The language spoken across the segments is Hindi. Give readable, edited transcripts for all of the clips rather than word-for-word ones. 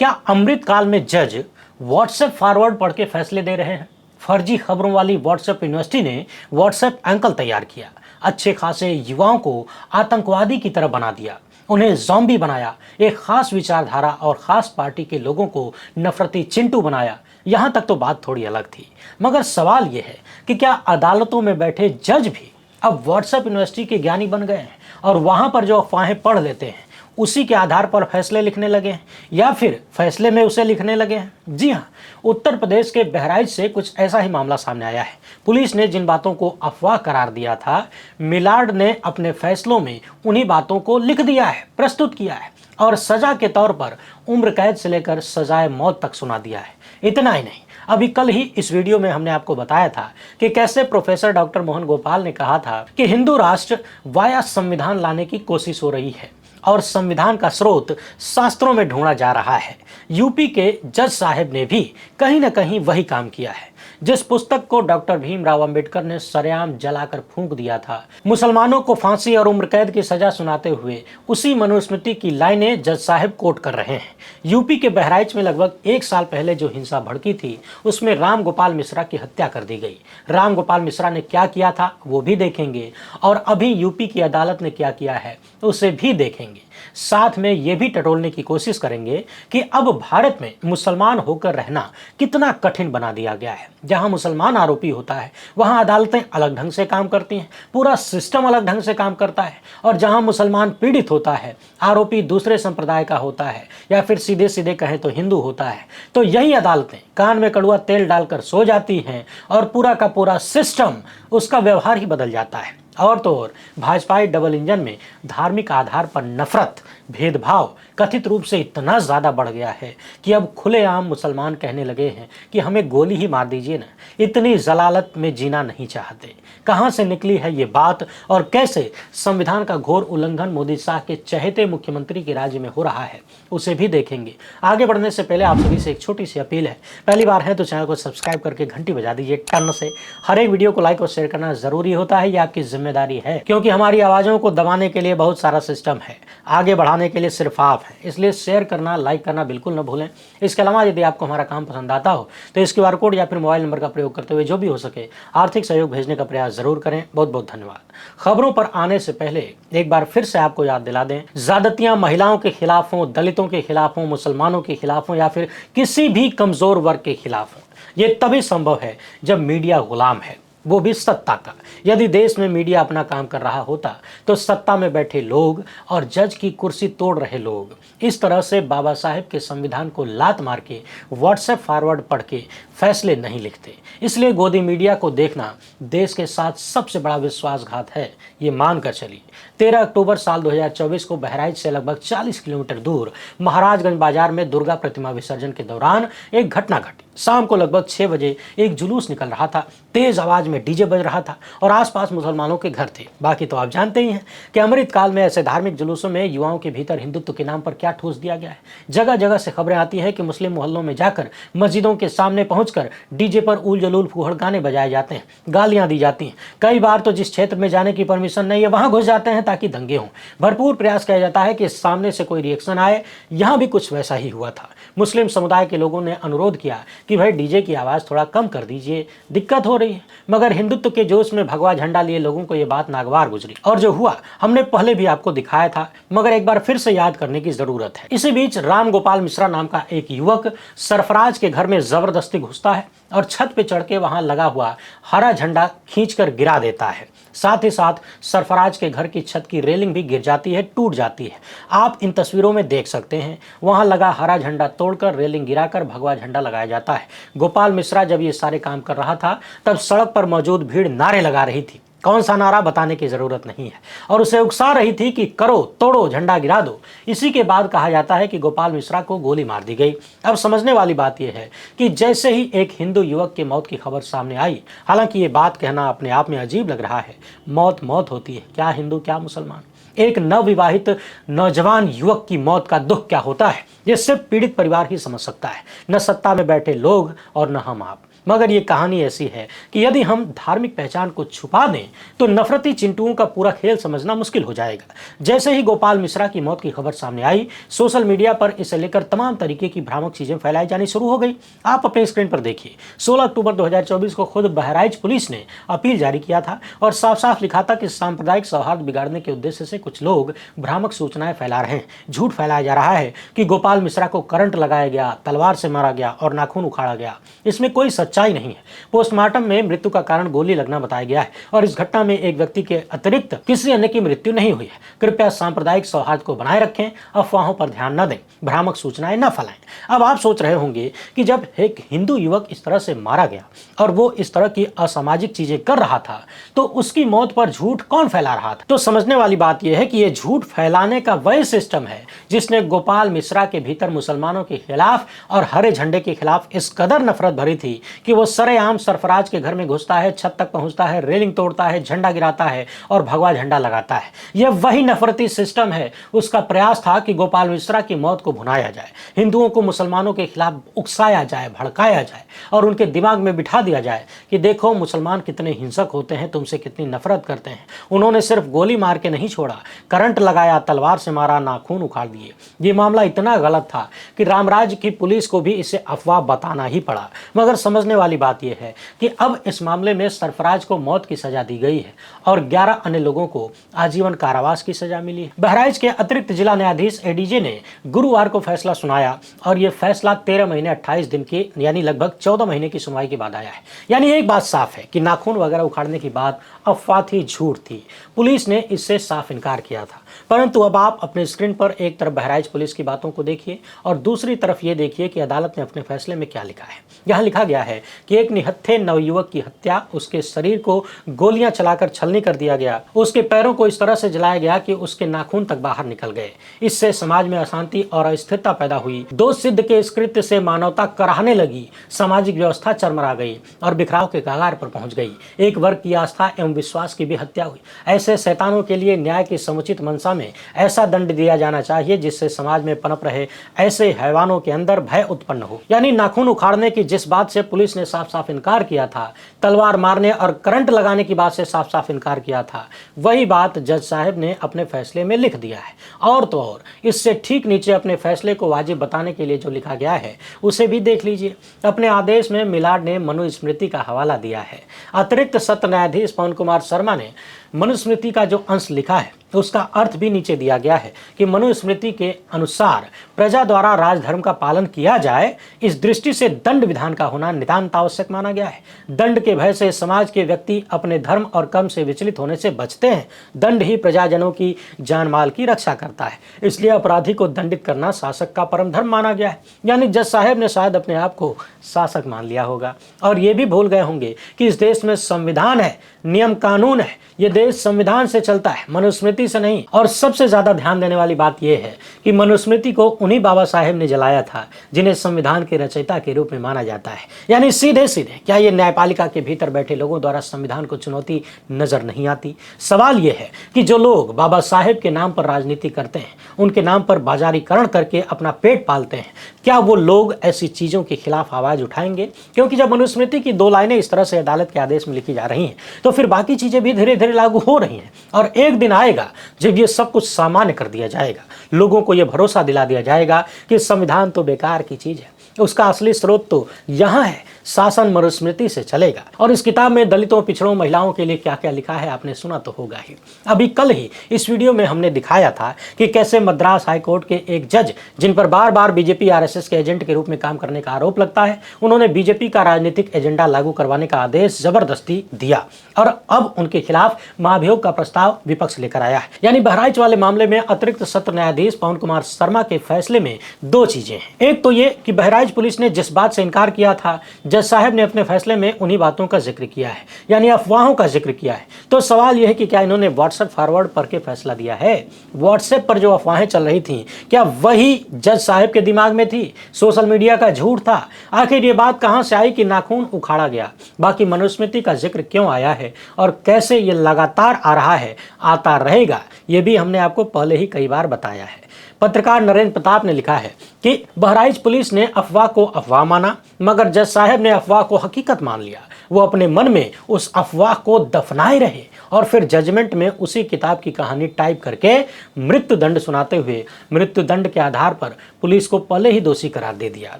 क्या अमृतकाल में जज व्हाट्सएप फॉरवर्ड पढ़ के फैसले दे रहे हैं? फर्जी खबरों वाली व्हाट्सएप यूनिवर्सिटी ने व्हाट्सएप एंकल तैयार किया, अच्छे खासे युवाओं को आतंकवादी की तरह बना दिया, उन्हें ज़ॉम्बी बनाया, एक खास विचारधारा और खास पार्टी के लोगों को नफरती चिंटू बनाया। यहाँ तक तो बात थोड़ी अलग थी, मगर सवाल यह है कि क्या अदालतों में बैठे जज भी अब व्हाट्सएप यूनिवर्सिटी के ज्ञानी बन गए हैं और वहां पर जो अफवाहें पढ़ लेते हैं उसी के आधार पर फैसले लिखने लगे हैं, या फिर फैसले में उसे लिखने लगे हैं? जी हाँ, उत्तर प्रदेश के बहराइच से कुछ ऐसा ही मामला सामने आया है। पुलिस ने जिन बातों को अफवाह करार दिया था, मिलार्ड ने अपने फैसलों में उन्हीं बातों को लिख दिया है, प्रस्तुत किया है और सजा के तौर पर उम्र कैद से लेकर सजाए मौत तक सुना दिया है। इतना ही नहीं, अभी कल ही इस वीडियो में हमने आपको बताया था कि कैसे प्रोफेसर डॉक्टर मोहन गोपाल ने कहा था कि हिंदू राष्ट्र वाया संविधान लाने की कोशिश हो रही है और संविधान का स्रोत शास्त्रों में ढूंढा जा रहा है। यूपी के जज साहब ने भी कहीं न कहीं वही काम किया है। जिस पुस्तक को डॉक्टर भीमराव अंबेडकर ने सरेआम जलाकर फूंक दिया था, मुसलमानों को फांसी और उम्र कैद की सजा सुनाते हुए उसी मनुस्मृति की लाइनें जज साहब कोट कर रहे हैं। यूपी के बहराइच में लगभग 1 साल पहले जो हिंसा भड़की थी, उसमें राम गोपाल मिश्रा की हत्या कर दी गई। राम गोपाल मिश्रा ने क्या किया था वो भी देखेंगे और अभी यूपी की अदालत ने क्या किया है उसे भी देखेंगे। साथ में ये भी टटोलने की कोशिश करेंगे कि अब भारत में मुसलमान होकर रहना कितना कठिन बना दिया गया है। जहां मुसलमान आरोपी होता है वहां अदालतें अलग ढंग से काम करती हैं, पूरा सिस्टम अलग ढंग से काम करता है, और जहां मुसलमान पीड़ित होता है, आरोपी दूसरे संप्रदाय का होता है या फिर सीधे सीधे कहें तो हिंदू होता है, तो यही अदालतें कान में कड़वा तेल डालकर सो जाती हैं और पूरा का पूरा सिस्टम, उसका व्यवहार ही बदल जाता है। और तो और भाजपाई डबल इंजन में धार्मिक आधार पर नफरत, भेदभाव कथित रूप से इतना ज़्यादा बढ़ गया है कि अब खुलेआम मुसलमान कहने लगे हैं कि हमें गोली ही मार दीजिए ना, इतनी जलालत में जीना नहीं चाहते। कहाँ से निकली है ये बात और कैसे संविधान का घोर उल्लंघन मोदी शाह के चहेते मुख्यमंत्री के राज्य में हो रहा है, उसे भी देखेंगे। आगे बढ़ने से पहले आप सभी से एक छोटी सी अपील है, पहली बार है तो चैनल को सब्सक्राइब करके घंटी बजा दीजिए टन से। हर एक वीडियो को लाइक और शेयर करना जरूरी होता है, ये आपकी जिम्मेदारी है, क्योंकि हमारी आवाज़ों को दबाने के लिए बहुत सारा सिस्टम है, आगे बढ़ाने के लिए सिर्फ आप हैं। इसलिए शेयर करना, लाइक करना बिल्कुल न भूलें। इसके अलावा यदि आपको हमारा काम पसंद आता हो तो इस QR कोड या फिर मोबाइल नंबर का प्रयोग करते हुए जो भी हो सके आर्थिक सहयोग भेजने का प्रयास जरूर करें। बहुत बहुत धन्यवाद। खबरों पर आने से पहले एक बार फिर से आपको याद दिला दें, ज्यादतियां महिलाओं के खिलाफ हों, दलितों के खिलाफ हों, मुसलमानों के खिलाफ हों या फिर किसी भी कमजोर वर्ग के खिलाफ हों, ये तभी संभव है जब मीडिया गुलाम है, वो भी सत्ता का। यदि देश में मीडिया अपना काम कर रहा होता तो सत्ता में बैठे लोग और जज की कुर्सी तोड़ रहे लोग इस तरह से बाबा साहेब के संविधान को लात मार के व्हाट्सएप फॉरवर्ड पढ़ के फैसले नहीं लिखते। इसलिए गोदी मीडिया को देखना देश के साथ सबसे बड़ा विश्वासघात है, ये मानकर चलिए। 13 अक्टूबर साल 2024 को बहराइच से लगभग 40 किलोमीटर दूर महाराजगंज बाजार में दुर्गा प्रतिमा विसर्जन के दौरान एक घटना घटी। शाम को लगभग 6 बजे एक जुलूस निकल रहा था, तेज आवाज में डीजे बज रहा था और आसपास मुसलमानों के घर थे। बाकी तो आप जानते ही हैं कि अमृतकाल में ऐसे धार्मिक जुलूसों में युवाओं के भीतर हिंदुत्व के नाम पर क्या ठूस दिया गया है। जगह जगह से खबरें आती है कि मुस्लिम मोहल्लों में जाकर मस्जिदों के सामने पहुंचकर डीजे पर उल जलूल फूहड़ गाने बजाए जाते हैं, गालियां दी जाती हैं। कई बार तो जिस क्षेत्र में जाने की परमिशन नहीं है वहां घुस जाते हैं ताकि दंगे हों। भरपूर प्रयास किया जाता है कि सामने से कोई रिएक्शन आए। यहां भी कुछ वैसा ही हुआ था। मुस्लिम समुदाय के लोगों ने अनुरोध किया कि भाई डीजे की आवाज़ थोड़ा कम कर दीजिए, दिक्कत हो रही है, मगर हिंदुत्व के जोश में भगवा झंडा लिए लोगों को ये बात नागवार गुजरी और जो हुआ हमने पहले भी आपको दिखाया था, मगर एक बार फिर से याद करने की जरूरत है। इसी बीच राम गोपाल मिश्रा नाम का एक युवक सरफराज के घर में जबरदस्ती घुसता है और छत पे चढ़ के वहां लगा हुआ हरा झंडा खींचकर गिरा देता है। साथ ही साथ सरफराज के घर की छत की रेलिंग भी गिर जाती है, टूट जाती है। आप इन तस्वीरों में देख सकते हैं, वहां लगा हरा झंडा तोड़कर रेलिंग गिराकर भगवा झंडा लगाया जाता है। गोपाल मिश्रा जब ये सारे काम कर रहा था तब सड़क पर मौजूद भीड़ नारे लगा रही थी। कौन सा नारा बताने की जरूरत नहीं है, और उसे उकसा रही थी कि करो, तोड़ो, झंडा गिरा दो। इसी के बाद कहा जाता है कि गोपाल मिश्रा को गोली मार दी गई। अब समझने वाली बात यह है कि जैसे ही एक हिंदू युवक की मौत की खबर सामने आई, हालांकि ये बात कहना अपने आप में अजीब लग रहा है, मौत मौत होती है, क्या हिंदू क्या मुसलमान। एक नवविवाहित नौजवान युवक की मौत का दुख क्या होता है, ये सिर्फ पीड़ित परिवार ही समझ सकता है, न सत्ता में बैठे लोग और न हम आप। मगर ये कहानी ऐसी है कि यदि हम धार्मिक पहचान को छुपा दें तो नफरती चिंटुओं का पूरा खेल समझना मुश्किल हो जाएगा। जैसे ही गोपाल मिश्रा की मौत की खबर सामने आई, सोशल मीडिया पर इसे लेकर तमाम तरीके की भ्रामक चीजें फैलाई जानी शुरू हो गई। आप अपने स्क्रीन पर देखिए, 16 अक्टूबर 2024 को खुद बहराइच पुलिस ने अपील जारी किया था और साफ साफ लिखा था कि सांप्रदायिक सौहार्द बिगाड़ने के उद्देश्य से कुछ लोग भ्रामक सूचनाएं फैला रहे हैं। झूठ फैलाया जा रहा है कि गोपाल मिश्रा को करंट लगाया गया, तलवार से मारा गया और नाखून उखाड़ा गया। इसमें कोई सच्चाई नहीं है। पोस्टमार्टम में मृत्यु का कारण गोली लगना बताया गया है और इस घटना में एक व्यक्ति के अतिरिक्त किसी अन्य की मृत्यु नहीं हुई है। कृपया सांप्रदायिक सौहार्द को बनाए रखें, अफवाहों पर ध्यान न दें, भ्रामक सूचनाएं न फैलाएं। अब आप सोच रहे होंगे कि जब एक हिंदू युवक इस तरह से मारा गया और वो इस तरह की असामाजिक चीजें कर रहा था तो उसकी मौत पर झूठ कौन फैला रहा था। तो समझने वाली बात यह है कि यह झूठ फैलाने का वही सिस्टम है जिसने गोपाल मिश्रा के भीतर मुसलमानों के खिलाफ और हरे झंडे के खिलाफ इस कदर नफरत भरी थी कि वो सरेआम सरफराज के घर में घुसता है, छत तक पहुंचता है, रेलिंग तोड़ता है, झंडा गिराता है और भगवा झंडा लगाता है। यह वही नफरती सिस्टम है। उसका प्रयास था कि गोपाल मिश्रा की मौत को भुनाया जाए, हिंदुओं को मुसलमानों के खिलाफ उकसाया जाए, भड़काया जाए और उनके दिमाग में बिठा दिया जाए कि देखो मुसलमान कितने हिंसक होते हैं, तुमसे कितनी नफरत करते हैं। उन्होंने सिर्फ गोली मार के नहीं छोड़ा, करंट लगाया, तलवार से मारा, नाखून उखाड़ दिए। ये मामला इतना गलत था कि रामराज की पुलिस को भी इसे अफवाह बताना ही पड़ा। मगर समझने वाली बात यह है कि अब इस मामले में सरफराज को मौत की सजा दी गई है और 11 अन्य लोगों को आजीवन कारावास की सजा मिली है। बहराइच के अतिरिक्त जिला न्यायाधीश एडीजे ने गुरुवार को फैसला सुनाया और यह फैसला 13 महीने 28 दिन के यानी लगभग 14 महीने की सुनवाई के बाद आया है। यानी एक बात साफ है कि नाखून वगैरह उखाड़ने की बात अफवाह थी, झूठ थी। पुलिस ने इससे साफ इनकार किया था। परंतु अब आप अपने स्क्रीन पर एक तरफ बहराइच पुलिस की बातों को देखिए और दूसरी तरफ ये देखिए कि अदालत ने अपने फैसले में क्या लिखा है। यहाँ लिखा गया है कि एक निहत्थे नवयुवक की हत्या, उसके शरीर को गोलियां चलाकर छलनी कर दिया गया, उसके पैरों को इस तरह से जलाया गया कि उसके नाखून तक बाहर निकल गए। इससे समाज में अशांति और अस्थिरता पैदा हुई। दोष सिद्ध के इस कृत्य से मानवता कराहने लगी, सामाजिक व्यवस्था चरमरा गई और बिखराव के कगार पर पहुंच गई। एक वर्ग की आस्था एवं विश्वास की भी हत्या हुई। ऐसे शैतानों के लिए न्याय की समुचित मंशा में ऐसा दंड दिया जाना चाहिए जिससे समाज में पनप रहे ऐसे हैवानों के अंदर भय उत्पन्न हो। यानी नाखून उखाड़ने की जिस बात से पुलिस ने साफ साफ इनकार किया था, तलवार मारने और करंट लगाने की बात से साफ साफ इनकार किया था, वही बात जज साहब ने अपने फैसले में लिख दिया है। और तो और इससे ठीक नीचे अपने फैसले को वाजिब बताने के लिए जो लिखा गया है उसे भी देख लीजिए। अपने आदेश में मिलाड ने मनुस्मृति का हवाला दिया है। अतिरिक्त सत्र न्यायाधीश पवन कुमार शर्मा ने मनुस्मृति का जो अंश लिखा है उसका अर्थ भी नीचे दिया गया है कि मनुस्मृति के अनुसार प्रजा द्वारा राजधर्म का पालन किया जाए। इस दृष्टि से दंड विधान का होना नितांत आवश्यक माना गया है। दंड के भय से समाज के व्यक्ति अपने धर्म और कर्म से विचलित होने से बचते हैं। दंड ही प्रजाजनों की जान माल की रक्षा करता है, इसलिए अपराधी को दंडित करना शासक का परम धर्म माना गया है। यानी जज साहब ने शायद अपने आप को शासक मान लिया होगा और ये भी भूल गए होंगे कि इस देश में संविधान है, नियम कानून है। ये देश संविधान से चलता है, मनुस्मृति से नहीं। और सबसे ज्यादा ध्यान देने वाली बात यह है कि मनुस्मृति को उन्हीं बाबा साहेब ने जलाया था जिन्हें संविधान के रचयिता के रूप में माना जाता है। यानी सीधे सीधे क्या ये न्यायपालिका के भीतर बैठे लोगों द्वारा संविधान को चुनौती नजर नहीं आती? सवाल यह है कि जो लोग बाबा साहेब के नाम पर राजनीति करते हैं, उनके नाम पर बाजारीकरण करके अपना पेट पालते हैं, क्या वो लोग ऐसी चीजों के खिलाफ आवाज उठाएंगे? क्योंकि जब मनुस्मृति की 2 लाइनें इस तरह से अदालत के आदेश में लिखी जा रही हैं तो फिर बाकी चीजें भी धीरे धीरे लागू हो रही हैं और एक दिन आएगा जब ये सब कुछ सामान्य कर दिया जाएगा। लोगों को यह भरोसा दिला दिया जाएगा कि संविधान तो बेकार की चीज है, उसका असली स्रोत तो यहाँ है, शासन मनुस्मृति से चलेगा। और इस किताब में दलितों, पिछड़ों, महिलाओं के लिए क्या क्या लिखा है आपने सुना तो होगा ही। अभी कल ही इस वीडियो में हमने दिखाया था कि कैसे मद्रास हाईकोर्ट के एक जज, जिन पर बार बार बीजेपी आरएसएस के एजेंट के रूप में काम करने का आरोप लगता है, उन्होंने बीजेपी का राजनीतिक एजेंडा लागू करवाने का आदेश जबरदस्ती दिया और अब उनके खिलाफ महाभियोग का प्रस्ताव विपक्ष लेकर आया है। यानी बहराइच वाले मामले में अतिरिक्त सत्र न्यायाधीश पवन कुमार शर्मा के फैसले में 2 चीजें हैं। एक तो ये कि बहराइच पुलिस ने जिस बात से इनकार किया था, जज साहब ने अपने फैसले में उन्हीं बातों का जिक्र किया है, यानी अफवाहों का जिक्र किया है। तो सवाल यह है कि क्या इन्होंने व्हाट्सएप फॉरवर्ड पढ़ के फैसला दिया है? व्हाट्सएप पर जो अफवाहें चल रही थी क्या वही जज साहब के दिमाग में थी? सोशल मीडिया का झूठ था? आखिर ये बात कहां से आई कि नाखून उखाड़ा गया? बाकी मनुस्मृति का जिक्र क्यों आया है और कैसे ये लगातार आ रहा है, आता रहेगा, ये भी हमने आपको पहले ही कई बार बताया है। पत्रकार नरेंद्र प्रताप ने लिखा है कि बहराइच पुलिस ने अफवाह को अफवाह माना, मगर जज साहब ने अफवाह को हकीकत मान लिया। वो अपने मन में उस अफवाह को दफनाए रहे और फिर जजमेंट में उसी किताब की कहानी टाइप करके मृत्यु दंड सुनाते हुए मृत्यु दंड के आधार पर पुलिस को पहले ही दोषी करार दे दिया।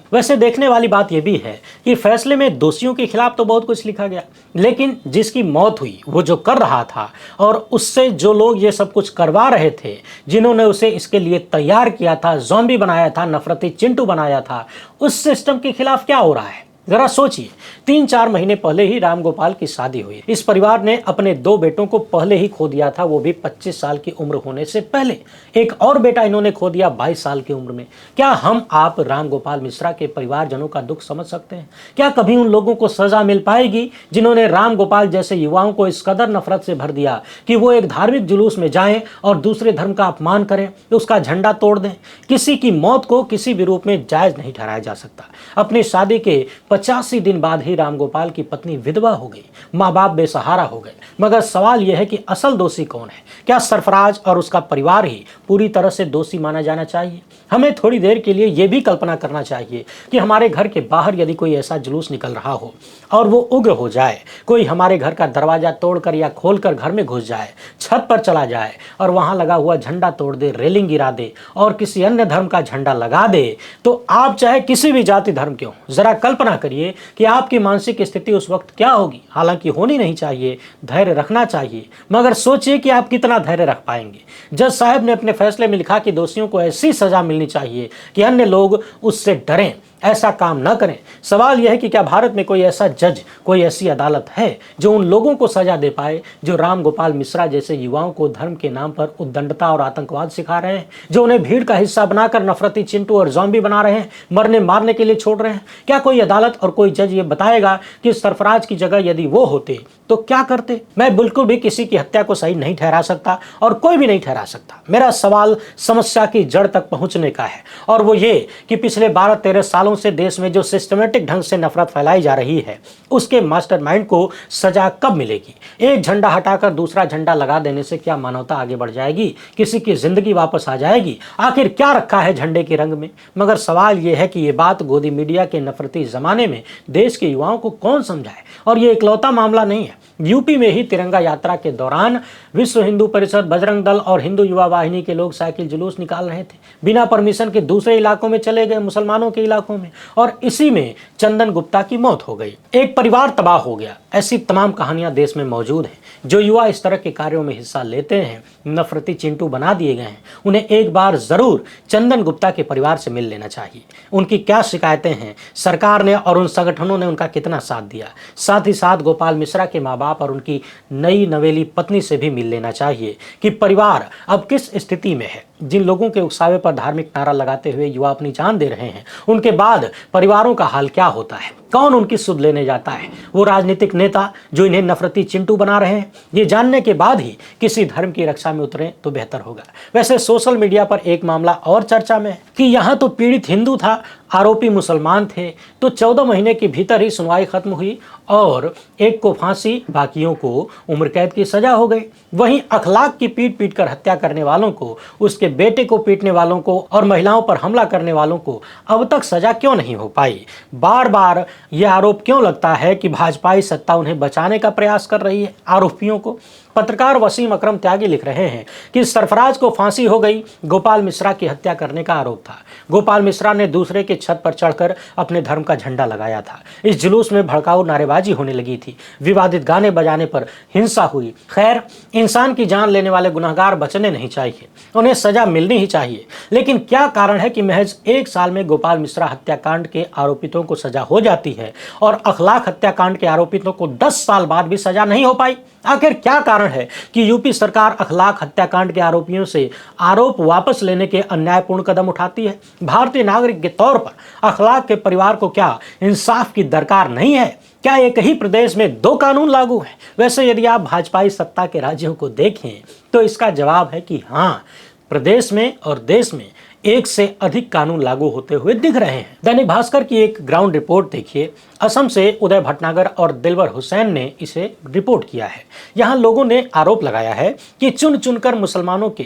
वैसे देखने वाली बात यह भी है कि फैसले में दोषियों के खिलाफ तो बहुत कुछ लिखा गया, लेकिन जिसकी मौत हुई वो जो कर रहा था और उससे जो लोग ये सब कुछ करवा रहे थे, जिन्होंने उसे इसके लिए तैयार किया था, ज़ॉम्बी बनाया था, नफरती चिंटू बनाया था, उस सिस्टम के खिलाफ क्या हो रहा है। जरा सोचिए, 3-4 महीने पहले ही राम गोपाल की शादी हुई। इस परिवार ने अपने 2 बेटों को पहले ही खो दिया था, वो भी 25 साल की उम्र होने से पहले। एक और बेटा इन्होंने खो दिया 22 साल की उम्र में। क्या हम आप राम गोपाल मिश्रा के परिवारजनों का दुख समझ सकते हैं? क्या कभी उन लोगों को सजा मिल पाएगी जिन्होंने राम गोपाल जैसे युवाओं को इस कदर नफरत से भर दिया कि वो एक धार्मिक जुलूस में जाएं और दूसरे धर्म का अपमान करें, उसका झंडा तोड़ दें? किसी की मौत को किसी भी रूप में जायज नहीं ठहराया जा सकता। अपनी शादी के 85 दिन बाद ही राम गोपाल की पत्नी विधवा हो गई, माँ बाप बेसहारा हो गए। मगर सवाल यह है कि असल दोषी कौन है? क्या सरफराज और उसका परिवार ही पूरी तरह से दोषी माना जाना चाहिए? हमें थोड़ी देर के लिए यह भी कल्पना करना चाहिए कि हमारे घर के बाहर यदि कोई ऐसा जुलूस निकल रहा हो और वो उग्र हो जाए, कोई हमारे घर का दरवाजा तोड़कर या खोलकर घर में घुस जाए, छत पर चला जाए और वहां लगा हुआ झंडा तोड़ दे, रेलिंग गिरा दे और किसी अन्य धर्म का झंडा लगा दे, तो आप चाहे किसी भी जाति धर्म के हो, जरा कल्पना करिए कि आपकी मानसिक स्थिति उस वक्त क्या होगी। हालांकि होनी नहीं चाहिए, धैर्य रखना चाहिए, मगर सोचिए कि आप कितना धैर्य रख पाएंगे। जज साहब ने अपने फैसले में लिखा कि दोषियों को ऐसी सजा मिलनी चाहिए कि अन्य लोग उससे डरें, ऐसा काम न करें। सवाल यह है कि क्या भारत में कोई ऐसा जज, कोई ऐसी अदालत है जो उन लोगों को सजा दे पाए जो राम गोपाल मिश्रा जैसे युवाओं को धर्म के नाम पर उद्दंडता और आतंकवाद सिखा रहे हैं, जो उन्हें भीड़ का हिस्सा बनाकर नफरती चिंटू और ज़ॉम्बी बना रहे हैं, मरने मारने के लिए छोड़ रहे हैं? क्या कोई अदालत और कोई जज ये बताएगा कि सरफराज की जगह यदि वो होते तो क्या करते? मैं बिल्कुल भी किसी की हत्या को सही नहीं ठहरा सकता और कोई भी नहीं ठहरा सकता। मेरा सवाल समस्या की जड़ तक पहुंचने का है और वो ये कि पिछले 12-13 सालों से देश में जो सिस्टमेटिक ढंग से नफरत फैलाई जा रही है, उसके मास्टरमाइंड को सजा कब मिलेगी? एक झंडा हटाकर दूसरा झंडा लगा देने से क्या मानवता आगे बढ़ जाएगी? किसी की जिंदगी वापस आ जाएगी? आखिर क्या रखा है झंडे के रंग में? मगर सवाल यह है कि ये बात गोदी मीडिया के नफरती जमाने में देश के युवाओं को कौन समझाए? और ये इकलौता मामला नहीं है। यूपी में ही तिरंगा यात्रा के दौरान विश्व हिंदू परिषद, बजरंग दल और हिंदू युवा वाहिनी के लोग साइकिल जुलूस निकाल रहे थे, बिना परमिशन के दूसरे इलाकों में चले गए, मुसलमानों के इलाकों में, और इसी में चंदन गुप्ता की मौत हो गई। एक परिवार तबाह हो गया। ऐसी तमाम कहानियां देश में मौजूद हैं। जो युवा इस तरह के कार्यों में हिस्सा लेते हैं, नफरती चिंटू बना दिए गए हैं, उन्हें एक बार जरूर चंदन गुप्ता के परिवार से मिल लेना चाहिए। उनकी क्या शिकायतें हैं, सरकार ने और उन संगठनों ने उनका कितना साथ दिया। साथ ही साथ गोपाल मिश्रा के माँ बाप और उनकी नई नवेली पत्नी से भी मिल लेना चाहिए कि परिवार अब किस स्थिति में है। जिन लोगों के उकसावे पर धार्मिक नारा लगाते हुए युवा अपनी जान दे रहे हैं, उनके बाद परिवारों का हाल क्या होता है? कौन उनकी सुध लेने जाता है? वो राजनीतिक नेता जो इन्हें नफरती चिंटू बना रहे हैं? ये जानने के बाद ही किसी धर्म की रक्षा में उतरें तो बेहतर होगा। वैसे सोशल मीडिया पर एक मामला और चर्चा में है कि यहाँ तो पीड़ित हिंदू था, आरोपी मुसलमान थे, तो 14 महीने के भीतर ही सुनवाई खत्म हुई और एक को फांसी, बाकियों को उम्र कैद की सजा हो गई। वहीं अखलाक की पीट पीट कर हत्या करने वालों को, उसके बेटे को पीटने वालों को और महिलाओं पर हमला करने वालों को अब तक सजा क्यों नहीं हो पाई? बार बार यह आरोप क्यों लगता है कि भाजपाई सत्ता उन्हें बचाने का प्रयास कर रही है आरोपियों को? पत्रकार वसीम अकरम त्यागी लिख रहे हैं कि सरफराज को फांसी हो गई, गोपाल मिश्रा की हत्या करने का आरोप था। गोपाल मिश्रा ने दूसरे के छत पर चढ़कर अपने धर्म का झंडा लगाया था। इस जुलूस में भड़काऊ नारेबाजी होने लगी थी, विवादित गाने बजाने पर हिंसा हुई। खैर, इंसान की जान लेने वाले गुनहगार बचने नहीं चाहिए, उन्हें सजा मिलनी ही चाहिए। लेकिन क्या कारण है कि महज 1 साल में गोपाल मिश्रा हत्याकांड के आरोपितों को सजा हो जाती है और अखलाक हत्याकांड के आरोपितों को 10 साल बाद भी सजा नहीं हो पाई? आखिर क्या कारण है कि यूपी सरकार अखलाक हत्याकांड के आरोपियों से आरोप वापस लेने के अन्यायपूर्ण कदम उठाती है? भारतीय नागरिक के तौर पर अखलाक के परिवार को क्या इंसाफ की दरकार नहीं है? क्या एक ही प्रदेश में 2 कानून लागू हैं? वैसे यदि आप भाजपाई सत्ता के राज्यों को देखें तो इसका जवाब है कि हाँ, प्रदेश में और देश में एक से अधिक कानून लागू होते हुए दिख रहे हैं। दैनिक भास्कर की एक ग्राउंड रिपोर्ट देखिए। असम से उदय भटनागर और दिलवर हुसैन ने इसे रिपोर्ट किया है। यहाँ लोगों ने आरोप लगाया है कि चुन चुनकर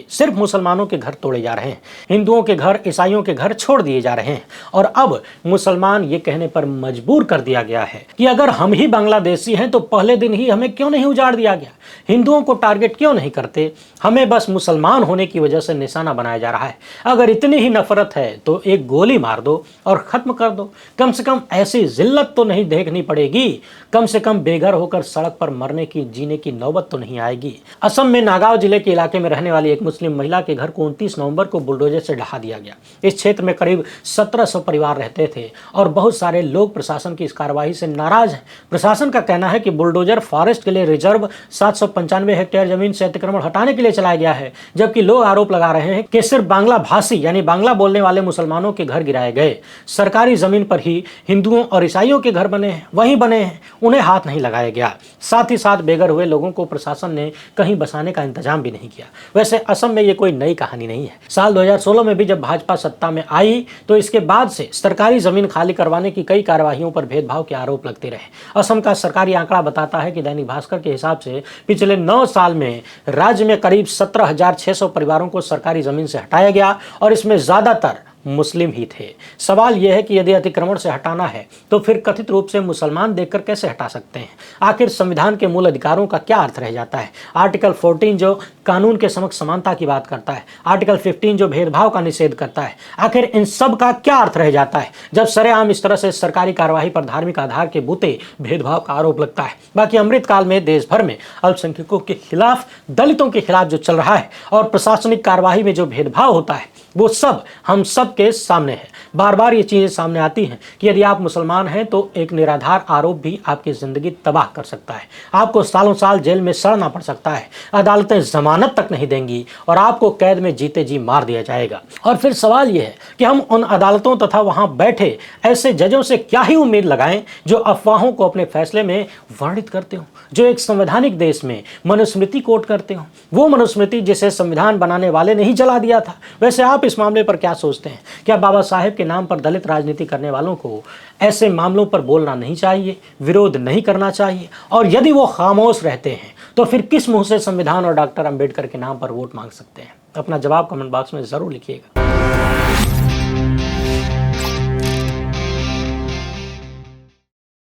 सिर्फ मुसलमानों के घर तोड़े जा रहे हैं, हिंदुओं के घर, ईसाइयों के घर छोड़ दिए जा रहे हैं। और अब मुसलमान ये कहने पर मजबूर कर दिया गया है कि अगर हम ही बांग्लादेशी हैं तो पहले दिन ही हमें क्यों नहीं उजाड़ दिया गया, हिंदुओं को टारगेट क्यों नहीं करते, हमें बस मुसलमान होने की वजह से निशाना बनाया जा रहा है। अगर इतनी ही नफरत है तो एक गोली मार दो और खत्म कर दो। कम से कम ऐसी जिल्लत तो नहीं देखनी पड़ेगी, कम से कम बेघर होकर सड़क पर मरने की, जीने की नौबत तो नहीं आएगी। असम में नागांव जिले के इलाके में रहने वाली एक मुस्लिम महिला के घर को 29 नवंबर को बुलडोजर से ढहा दिया गया। इस क्षेत्र में करीब 1700 परिवार रहते थे और बहुत सारे लोग प्रशासन की इस कार्रवाई से नाराज हैं। प्रशासन का कहना है कि बुलडोजर फॉरेस्ट के लिए रिजर्व 795 हेक्टेयर जमीन से अतिक्रमण हटाने के लिए चलाया गया है, जबकि लोग आरोप लगा रहे हैं कि सिर्फ बांग्ला भाषी यानी बांग्ला बोलने वाले मुसलमानों के घर गिराए गए। सरकारी जमीन पर ही हिंदुओं और ईसाइयों के घर बने हैं, वहीं बने हैं, उन्हें हाथ नहीं लगाया गया। साथ ही साथ बेघर हुए लोगों को प्रशासन ने कहीं बसाने का इंतजाम भी नहीं किया। वैसे असम में ये कोई नई कहानी नहीं है। साल 2016 में भी जब भाजपा सत्ता में आई तो इसके बाद से सरकारी जमीन खाली करवाने की कई कार्यवाहियों पर भेदभाव के आरोप लगते रहे। असम का सरकारी आंकड़ा बताता है कि दैनिक भास्कर के हिसाब से पिछले 9 साल में राज्य में करीब 17,600 परिवारों को सरकारी जमीन से हटाया गया और इसमें ज्यादातर मुस्लिम ही थे। सवाल यह है कि यदि अतिक्रमण से हटाना है तो फिर कथित रूप से मुसलमान देखकर कैसे हटा सकते हैं? आखिर संविधान के मूल अधिकारों का क्या अर्थ रह जाता है? आर्टिकल 14 जो कानून के समक्ष समानता की बात करता है, आर्टिकल 15 जो भेदभाव का निषेध करता है, आखिर इन सब का क्या अर्थ रह जाता है जब सरेआम इस तरह से सरकारी कार्यवाही पर धार्मिक आधार के बूते भेदभाव का आरोप लगता है? बाकी अमृतकाल में देश भर में अल्पसंख्यकों के खिलाफ, दलितों के खिलाफ जो चल रहा है और प्रशासनिक कार्यवाही में जो भेदभाव होता है वो सब हम सब के सामने है। बार बार ये चीजें सामने आती हैं कि यदि आप मुसलमान हैं तो एक निराधार आरोप भी आपकी जिंदगी तबाह कर सकता है। आपको सालों साल जेल में सड़ना पड़ सकता है, अदालतें जमानत तक नहीं देंगी और आपको कैद में जीते जी मार दिया जाएगा। और फिर सवाल यह है कि हम उन अदालतों तथा वहां बैठे ऐसे जजों से क्या ही उम्मीद लगाएं जो अफवाहों को अपने फैसले में वर्णित करते हो, जो एक संवैधानिक देश में मनुस्मृति कोट करते हो, वो मनुस्मृति जिसे संविधान बनाने वाले ने ही जला दिया था। वैसे आप इस मामले पर क्या सोचते हैं? क्या बाबा साहेब के नाम पर दलित राजनीति करने वालों को ऐसे मामलों पर बोलना नहीं चाहिए, विरोध नहीं करना चाहिए? और यदि वो खामोश रहते हैं तो फिर किस मुंह से संविधान और डॉक्टर अंबेडकर के नाम पर वोट मांग सकते हैं? अपना जवाब कमेंट बॉक्स में जरूर लिखिएगा।